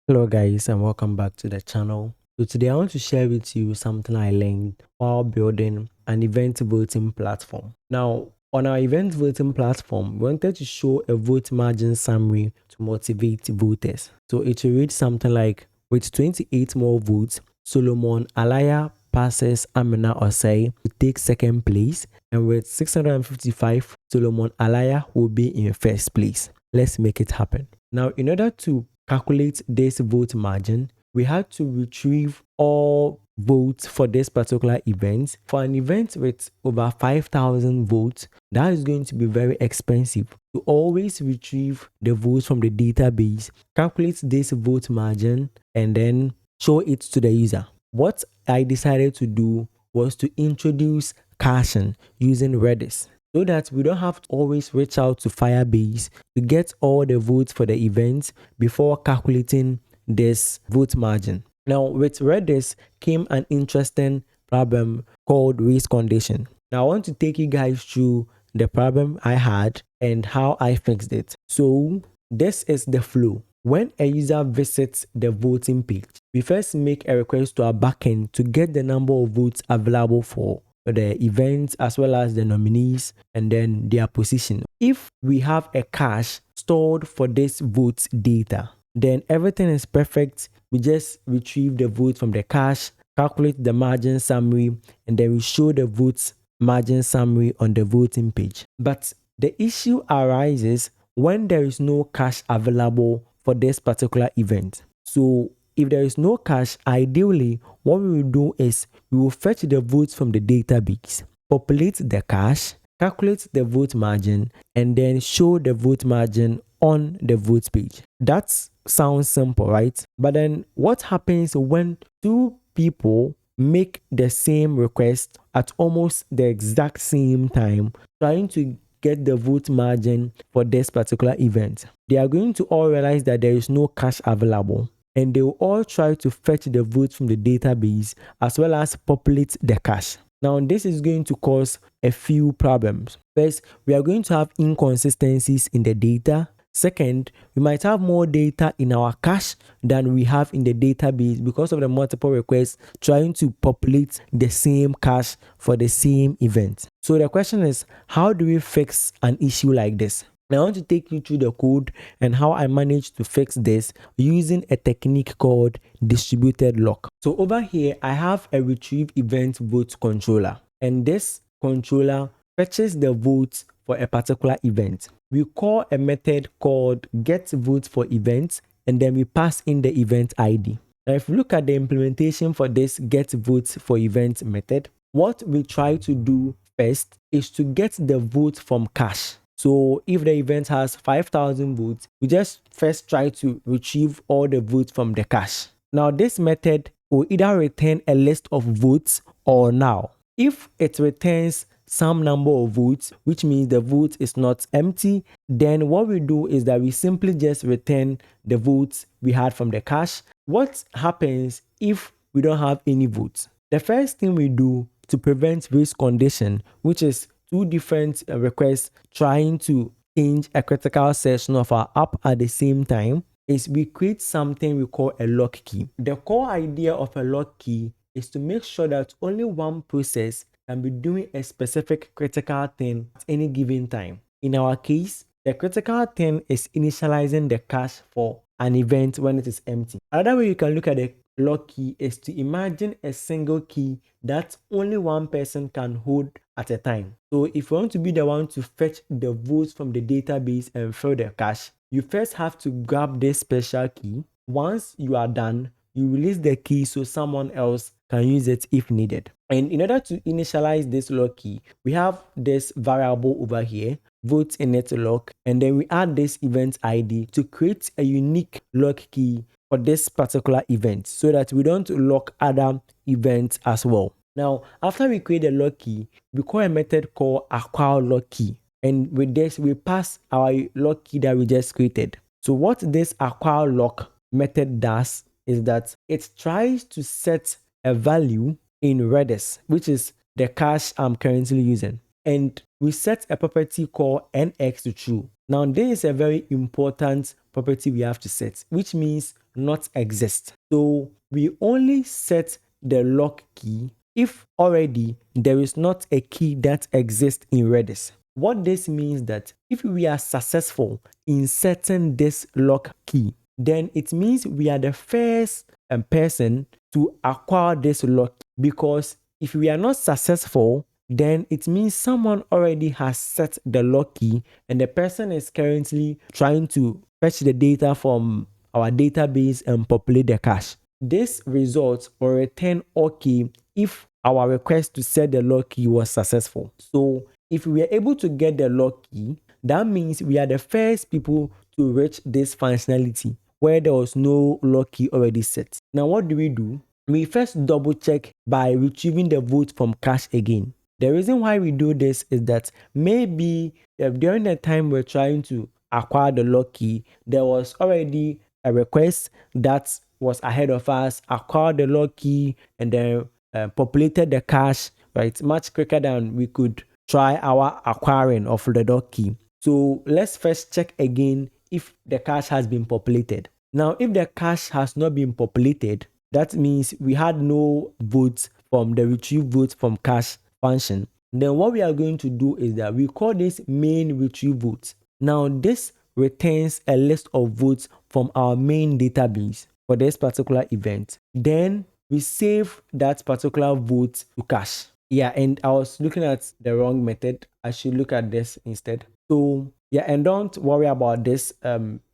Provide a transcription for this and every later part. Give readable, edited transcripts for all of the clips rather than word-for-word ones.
Hello guys and welcome back to the channel. So today I want to share with you something I learned while building an event voting platform. Now on our event voting platform, we wanted to show a vote margin summary to motivate voters. So it will read something like, with 28 more votes, Solomon Alaya passes Amina Osei to take second place, and with 655, Solomon Alaya will be in first place. Let's make it happen. Now in order to calculate this vote margin, we had to retrieve all votes for this particular event. For an event with over 5,000 votes, that is going to be very expensive. To always retrieve the votes from the database, calculate this vote margin, and then show it to the user. What I decided to do was to introduce caching using Redis, so that we don't have to always reach out to Firebase to get all the votes for the event before calculating this vote margin. Now, with Redis came an interesting problem called race condition. Now, I want to take you guys through the problem I had and how I fixed it. So, this is the flow. When a user visits the voting page, we first make a request to our backend to get the number of votes available for the events as well as the nominees and then their position. If we have a cache stored for this votes data, then everything is perfect. We just retrieve the votes from the cache, calculate the margin summary, and then we show the votes margin summary on the voting page. But the issue arises when there is no cache available for this particular event. So if there is no cache, ideally what we will do is we will fetch the votes from the database, populate the cache, calculate the vote margin, and then show the vote margin on the vote page. That sounds simple, right? But then what happens when two people make the same request at almost the exact same time, trying to get the vote margin for this particular event? They are going to all realize that there is no cache available, and they will all try to fetch the votes from the database as well as populate the cache. Now, this is going to cause a few problems. First, we are going to have inconsistencies in the data. Second, we might have more data in our cache than we have in the database because of the multiple requests trying to populate the same cache for the same event. So the question is, how do we fix an issue like this? Now, I want to take you through the code and how I managed to fix this using a technique called distributed lock. So over here, I have a retrieve event vote controller, and this controller fetches the votes for a particular event. We call a method called get vote for events, and then we pass in the event ID. Now, if you look at the implementation for this get votes for events method, what we try to do first is to get the vote from cache. So if the event has 5,000 votes, we just first try to retrieve all the votes from the cache. Now, this method will either return a list of votes or null. If it returns some number of votes, which means the vote is not empty, then what we do is that we simply just return the votes we had from the cache. What happens if we don't have any votes? The first thing we do to prevent race condition, which is two different requests trying to change a critical section of our app at the same time, is we create something we call a lock key. The core idea of a lock key is to make sure that only one process can be doing a specific critical thing at any given time. In our case, the critical thing is initializing the cache for an event when it is empty. Another way you can look at the lock key is to imagine a single key that only one person can hold at a time. So if you want to be the one to fetch the votes from the database and fill the cache, you first have to grab this special key. Once you are done, you release the key so someone else can use it if needed. And in order to initialize this lock key, we have this variable over here, vote init lock, and then we add this event ID to create a unique lock key for this particular event so that we don't lock other events as well. Now, after we create a lock key, we call a method called acquire lock key. And with this, we pass our lock key that we just created. So what this acquire lock method does is that it tries to set a value in Redis, which is the cache I'm currently using. And we set a property called nx to true. Now, this is a very important property we have to set, which means not exist. So we only set the lock key if already there is not a key that exists in Redis. What this means that if we are successful in setting this lock key, then it means we are the first person to acquire this lock, because if we are not successful, then it means someone already has set the lock key and the person is currently trying to fetch the data from our database and populate the cache. This result will return OK if our request to set the lock key was successful. So if we are able to get the lock key, that means we are the first people to reach this functionality where there was no lock key already set. Now what do? We first double check by retrieving the vote from cache again. The reason why we do this is that maybe during the time we're trying to acquire the lock key, there was already a request that was ahead of us, acquired the lock key, and then populated the cache, right, much quicker than we could try our acquiring of the lock key. So let's first check again if the cache has been populated. Now, if the cache has not been populated, that means we had no votes from the retrieve votes from cache function. Then what we are going to do is that we call this main retrieve votes. Now this returns a list of votes from our main database for this particular event. Then we save that particular vote to cache. Yeah, and I was looking at the wrong method. I should look at this instead. So yeah, and don't worry about this.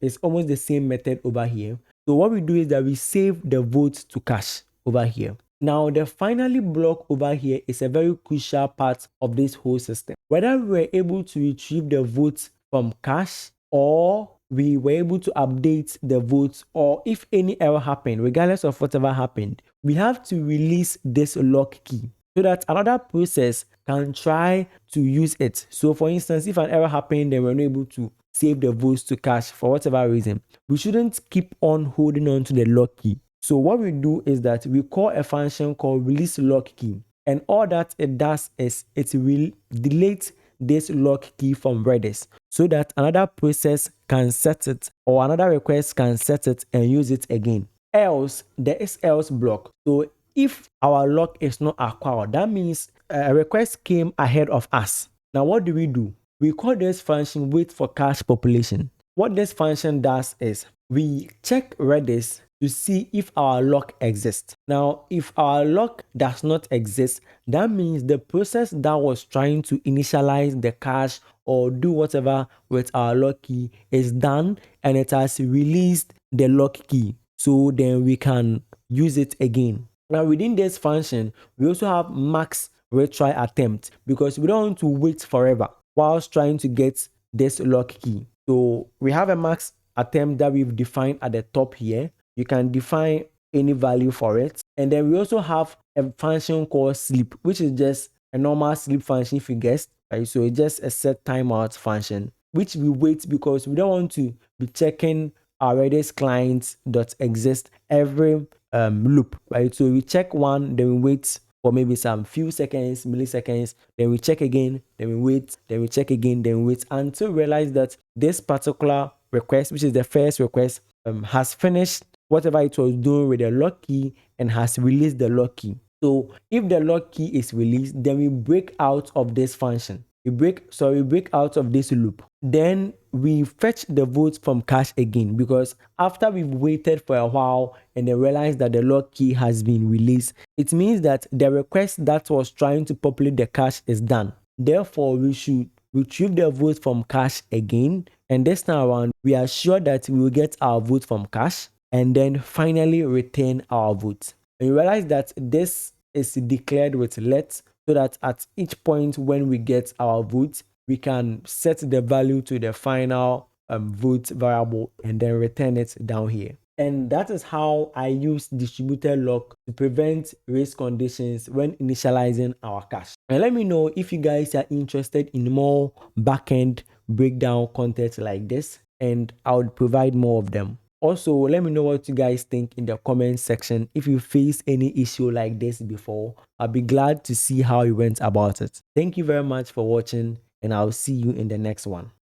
It's almost the same method over here. So what we do is that we save the votes to cache over here. Now, the finally block over here is a very crucial part of this whole system. Whether we were able to retrieve the votes from cache or we were able to update the votes, or if any error happened, regardless of whatever happened, we have to release this lock key so that another process can try to use it. So for instance, if an error happened and we're not able to save the votes to cache for whatever reason, we shouldn't keep on holding on to the lock key. So what we do is that we call a function called release lock key, and all that it does is it will delete this lock key from Redis so that another process can set it, or another request can set it and use it again. Else, there is else block. So if our lock is not acquired, that means a request came ahead of us. Now what do? We call this function wait for cache population. What this function does is we check Redis to see if our lock exists. Now, if our lock does not exist, that means the process that was trying to initialize the cache or do whatever with our lock key is done and it has released the lock key. So then we can use it again. Now, within this function, we also have max retry attempt because we don't want to wait forever whilst trying to get this lock key. So we have a max attempt that we've defined at the top here. You can define any value for it. And then we also have a function called sleep, which is just a normal sleep function if you guessed, right? So it's just a set timeout function, which we wait because we don't want to be checking our Redis client.exist every loop, right? So we check one, then we wait for maybe some few seconds, milliseconds, then we check again, then we wait, then we check again, then we wait until we realize that this particular request, which is the first request, has finished whatever it was doing with the lock key and has released the lock key. So if the lock key is released, then we break out of this function. We break out of this loop. Then we fetch the votes from cache again, because after we've waited for a while and then realized that the lock key has been released, it means that the request that was trying to populate the cache is done. Therefore, we should retrieve the votes from cache again, and this time around we are sure that we will get our vote from cache and then finally return our vote. And you realize that this is declared with let, so that at each point when we get our vote, we can set the value to the final vote variable and then return it down here. And that is how I use distributed lock to prevent race conditions when initializing our cache. And let me know if you guys are interested in more backend breakdown content like this, and I would provide more of them. Also, let me know what you guys think in the comment section. If you face any issue like this before, I'll be glad to see how you went about it. Thank you very much for watching, and I'll see you in the next one.